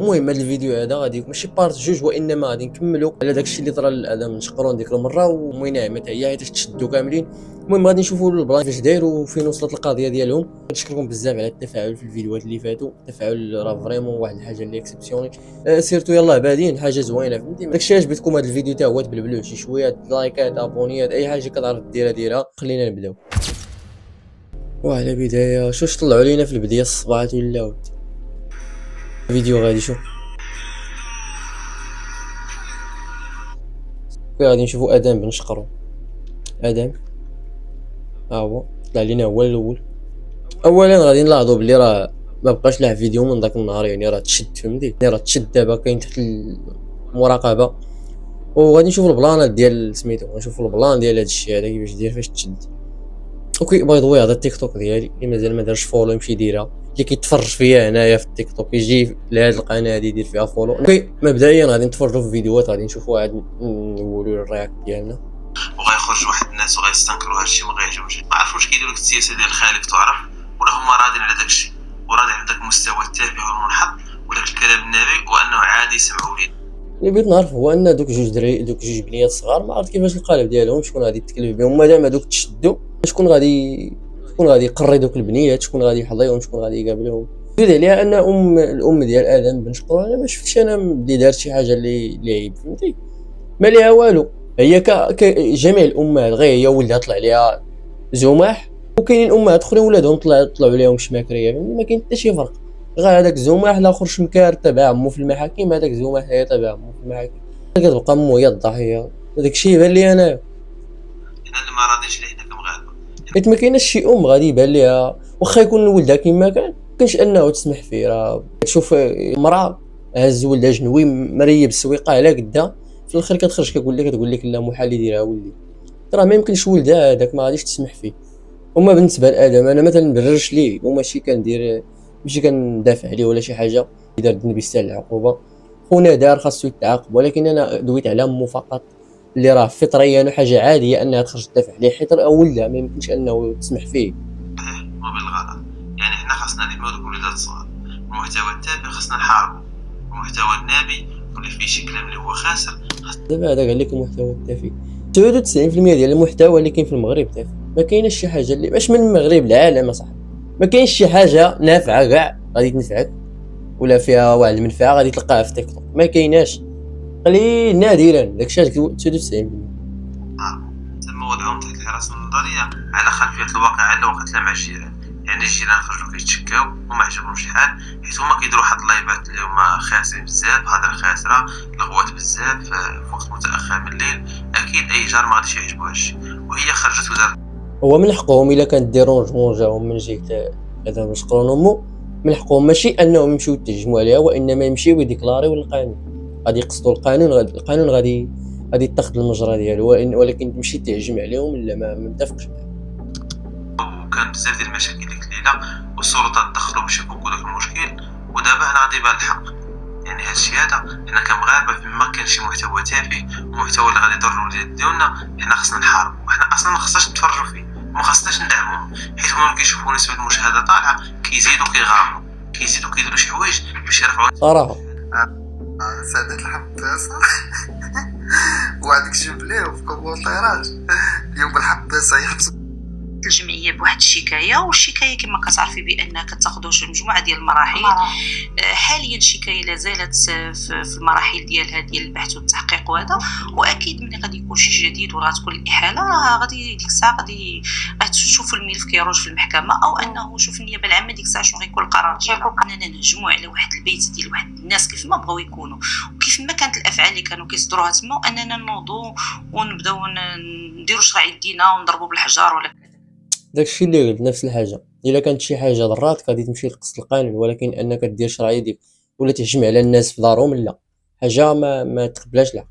المهم هذا الفيديو هذا غادي ماشي بارت جوج، وانما غادي نكملوا على داك الشيء اللي طرا للادم من شقرون ديك المره، ومهم نعمه هي حيت تشدوا كاملين. المهم غادي نشوفوا البلان فاش دايروا وفين وصلت القضيه ديالهم. كنشكركم بزاف على التفاعل في الفيديوهات اللي فاتوا، التفاعل راه فريمون واحد الحاجه اللي اكسبسيونيل. سيرتو يلاه بادين حاجه زوينه، فهمتي؟ داكشي عجبتكم هذا الفيديو تا هو تبلبلوه شي شويه، لايكات، ابونيات، اي حاجه كتعرف ديرها. خلينا نبداو. وعلى بدايه شوش طلعوا لينا في البدايه الصباحات ولا ودي الفيديو غادي شوف. غادي نشوفوا ادم بن شقرو. ادم ها هو طلع لينا هو الاول. اولا غادي نلاحظوا بلي راه ما بقاش له فيديو من داك النهار، يعني راه تشد، فهمتي؟ يعني راه تشد دابا كاين تحت المراقبه. وغادي نشوفوا البلانات ديال سميتو، غنشوفوا البلان ديال هذا الشيء هذا كيفاش داير فاش تشد. اوكي باي ذا واي هذا التيك توك ديالي اللي مازال ما دارش فولو يمشي يديرها، اللي كيتفرج فيا هنايا في التيك توك يجي لهاد القناه هادي يدير فيها فولو. اوكي مبدئيا غادي نتفرجوا في فيديوهات، غادي نشوفوا عاد نقولوا الرياكت ديالنا. وغيخرج واحد الناس وغيستنكروا هادشي وما غيعجبهمش. ما عرفوش كيديروا لك السياسه ديال خالك تعرف، ولا هما راضين على داكشي وراضي على داك المستوى التافه والمنحط وداك الكلام النابي وانه عادي يسمعوا ليه. اللي بغيت نعرف هو ان دوك جوج دراري، دوك جوج بنيات صغار، ما عرفت كيفاش القالب ديالهم، شكون غادي يتكلم بهم مادام هذوك تشدوا، شكون غادي يقري دوك البنيات، شكون غادي يحضيهم، شكون غادي يقابلهم. زيد عليها ان الام ديال ادم بن شقرو انا ما شفتش انا اللي دارت شي حاجه اللي عيب، فهمتي؟ ما ليها والو. هي جميع الامهات غير هي ولدها طلع ليها زماح، وكاينين امهات اخرين ولادهم طلعوا ليهم شماكريه، ما كاين حتى شي فرق. غير هذاك زماح الاخر شمكار تبع عمو في المحاكم، هذاك زماح هي تبع عمو في المحاكم، كتبقى امو هي الضحيه. هذاك الشيء يبان لي انا حنا اللي ما راضينش ليه حنا كمغاربه، حيت ما كايناش شي غادي يبان ليها واخا يكون ولدها كيما كانش انه تسمح فيه. راه تشوف المراه هز ولدها جنوي مريب السويقه على قدها، في الاخر كتخرج كتقول لك لا محال يديرها ولدي. ترى ما يمكنش ولدها هذاك ما غاديش تسمح فيه. وما بالنسبه لادم انا مثلا نبررش ليه وماشي كندير، ماشي كندافع عليه ولا شي حاجه، دار الذنب يستاهل العقوبه. خونا دار خاصو يتعاقب، ولكن انا دويت على امه فقط، اللي راه فطريا حاجه عاديه انها تخرج تدافع عليه، حيت راه ولدها ما يمكنش انه تسمح فيه. وبالغلط. يعني حنا خاصنا نحميو دوك الوليدات الصغار. المحتوى التافه خاصنا نحاربو، المحتوى النابي واللي فيه شي كلام اللي هو خاسر. دابا هذا قال لك المحتوى التافه، 99% ديال المحتوى اللي كاين في المغرب تافه. ما كاينش شي حاجه اللي باش من المغرب العالم اصاحبي، ما كاينش شي حاجه نافعه كاع غادي تنفعك ولا فيها واحد المنفعه غادي تلقاها في تيك توك، ما كايناش، قليل نادرا داكشي 99%. تم وضعهم تحت الحراسه النظريه على خلفيه الواقعه اللي وقعت لها مع الجيران. يعني الجيران خرجوا كيتشكاو وما عجبهمش الحال، حيت هما كيديروا واحد اللايفات اللي هما خاسرين بزاف، هضره خاسره، لغوات بزاف في وقت متاخر من الليل. اكيد اي جار ما غاديش يعجبو هادشي، وهي خرجت ودارت. هو من حقهم الا كانت ديرون جاهم من جهه هذا باش قرون امو، من حقهم ماشي انهم يمشيو يتهجموا عليها، وانما يمشيو يديكلاريو القانون، غادي يقصدوا القانون، القانون غادي يتخذ المجرى ديالو. ولكن تمشي تهجم عليهم لا، ما متفقش. وكان بزاف ديال المشاكل ديك الليله والسلطات دخلوا باش يفكوا داك المشكل، ودابا هنا غادي يبان الحق. يعني هادشي هذا حنا كمغاربه فيما كان شي محتوى تافه ومحتوى اللي غادي يضر الوليدات ديالنا، حنا خصنا نحاربو. حنا اصلا ما خصناش نتفرجوا فيه، ما خصناش ندعموه، حيت هما كيشوفوا نسبه المشاهده طالعه كيزيدوا كيغامروا، كيزيدوا كيديروا شي حوايج باش يرفعوا صراحه. سادات الحباسه وعندك جيب ليه في كومونتيرات اليوم الحباسه يحبسوا الجمعيه بواحد الشكايه، والشكايه كما كتعرفي بان كتاخذوا مجموعه ديال المراحل. حاليا الشكايه لا زالت في المراحل ديالها ديال البحث والتحقيق وهذا، واكيد ملي غادي يكون شي جديد وغتكون الاحاله راه غادي ديك الساعه غادي تشوفوا الملف كيروج في المحكمه، او انه شوف النيابه العامه ديك الساعه شنو غيكون القرار ديالها. اننا نهجموا على واحد البيت ديال واحد الناس كيف ما بغاو يكونوا وكيف ما كانت الافعال اللي كانوا كيصدروها تما، اننا نوضوا ونبداو نديروا شرع يدينا ونضربوا بالحجار ولا داكشي اللي قلت نفس الحاجه. الا كانت شي حاجه ضراتك غادي تمشي لقصد القانون، ولكن انك دير شرع يديك ولا تهجم على الناس في دارهم لا، حاجه ما تقبلاش. لا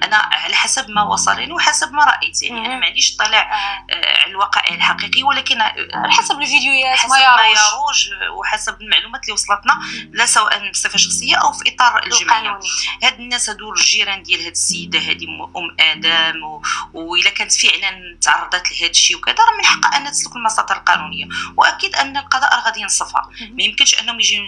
انا على حسب ما وصلني وحسب ما رايت، يعني انا ما عنديش اطلاع على الوقائع الحقيقي، ولكن على حسب الفيديوهات حسب ما ما يروج يروج وحسب المعلومات اللي وصلتنا، لا سواء بصفه شخصيه او في اطار الجمعيه. القانوني. هاد الناس هادو الجيران ديال هاد السيده هادي ام ادم، والا كانت فعلا تعرضت لهذا الشيء وكذا، راه من حقها ان تسلك المساطر القانونيه، واكيد ان القضاء راه غادي ينصفها. ما يمكنش انهم يجيو.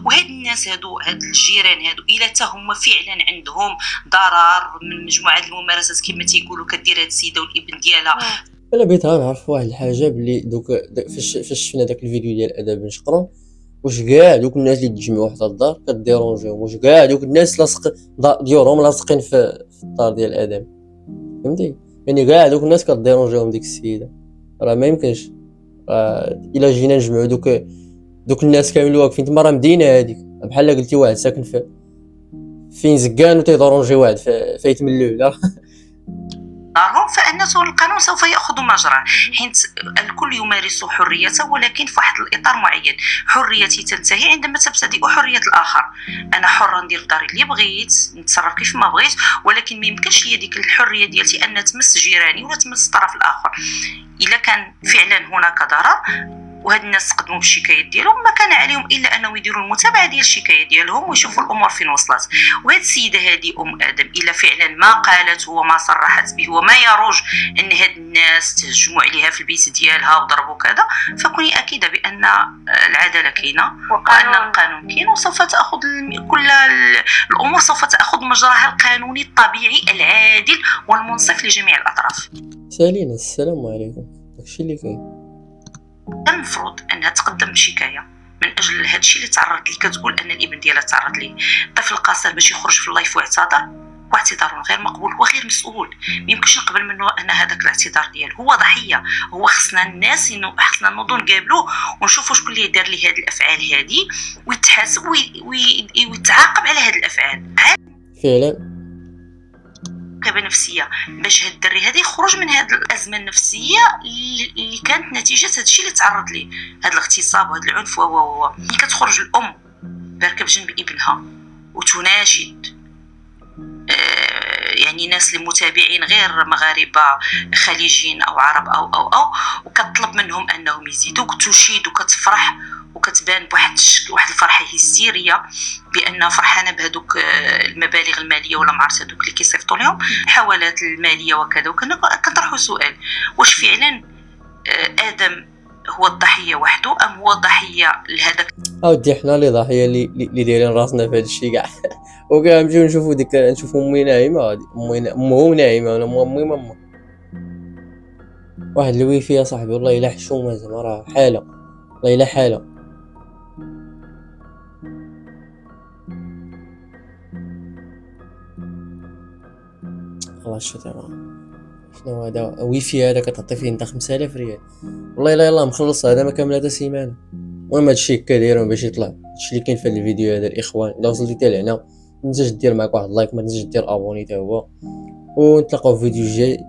وهاد الناس هادو، هاد الجيران هادو، الا تا هما فعلا عندهم ضرر من مجموعه الممارسات كما تيقولوا كدير هاد السيده والابن ديالها. انا بغيت غنعرف واحد الحاجه، بلي دوك فاش شفنا داك الفيديو ديال ادب بن شقرون، واش كاع دوك الناس اللي تجمعوا حتى الدار كديرونجيهم؟ واش كاع دوك الناس لاصق ديورهم لاصقين في الدار ديال ادم؟ فهمتي؟ يعني كاع دوك الناس كديرونجيهم ديك السيده؟ راه ما يمكنش. الا جينا نجمعوا دوك الناس كاملين واقفين تما، راه مدينه هذيك بحال قلتي واحد ساكن فين زكان وتيدورونجي واحد فايت من الليل. دارهم، فان القانون سوف ياخذ مجراه، حيت الكل يمارس حريته، ولكن في واحد الاطار معين. حريتي تنتهي عندما تبتدئ حريه الاخر. انا حره ندير في داري اللي بغيت، نتصرف كيف ما بغيت، ولكن ما يمكنش لي ديك الحريه ديالتي ان تمس جيراني ولا تمس الطرف الاخر. الا كان فعلا هناك ضرر وهاد الناس قدموا بالشكايات ديالهم، ما كان عليهم الا انهم يديروا المتابعه ديال الشكايه ديالهم ويشوفوا الامور فين وصلت. وهاد السيده هذه ام ادم الا فعلا ما قالت وما صرحت به وما يروج ان هاد الناس تهجموا عليها في البيت ديالها وضربوا كذا، فكوني اكيده بان العداله كاينه وان القانون كاين، وسوف تاخذ كل الامور سوف تاخذ مجراها القانوني الطبيعي العادل والمنصف لجميع الاطراف. سالينا السلام عليكم. داكشي اللي كاين. المفروض انها تقدم شكايه من اجل هذا الشيء اللي تعرض ليه. كتقول ان الابن ديالها تعرض ليه. الطفل قاصر باش يخرج في اللايف واعتذر، واعتذار غير مقبول وغير مسؤول. ما يمكنش نقبل منه ان هذاك الاعتذار ديالو هو ضحيه. هو خصنا الناس انه خصنا نوضوا نقابلوه ونشوفوا شكون اللي دار ليه هذه الافعال هذه، ويتحاسب ويتعاقب على هذه الافعال فعلا نفسيه، باش هاد الدري هذا يخرج من هاد الازمه النفسيه اللي كانت نتيجه هاد الشيء اللي تعرض ليه، هاد الاغتصاب وهاد العنف. ملي كتخرج الام باركه بجنب ابنها وتناشد يعني ناس المتابعين غير مغاربه خليجيين او عرب او وكتطلب منهم انهم يزيدوا، وتشيد وكتفرح وكتبان بواحد الفرحه هستيريه بان فرحانه بهذوك المبالغ الماليه ولا معرفت هذوك اللي كيصيفطوا لهم الحوالات الماليه وكذا. وكنا كنطرحوا سؤال: واش فعلا ادم هو الضحيه وحده ام هو ضحيه لهذاك؟ اودي حنا اللي ضحيه اللي دايرين راسنا في هذا الشيء كاع. وكنمشيو نشوفوا نشوفوا امي نايمه، هادي امه نايمه ولا امي ماما واحد الويفي يا صاحبي. والله الا حشومه زعما راه حاله، والله الا حاله. خلاص شو تبغى؟ شنو هذا ويفي هذا كتعطي فيه انت 5000 ريال؟ والله الا يلاه مخلص هذا ما كامل هذا سيمانه. المهم هادشي هكا دايرهم باش يطلع هادشي اللي كاين في هذا الفيديو هذا. الاخوان الا وصلتي حتى لهنا ما تنساش دير معاك واحد لايك، ما تنساش دير ابوني حتى هو، ونتلاقاو في فيديو جاي.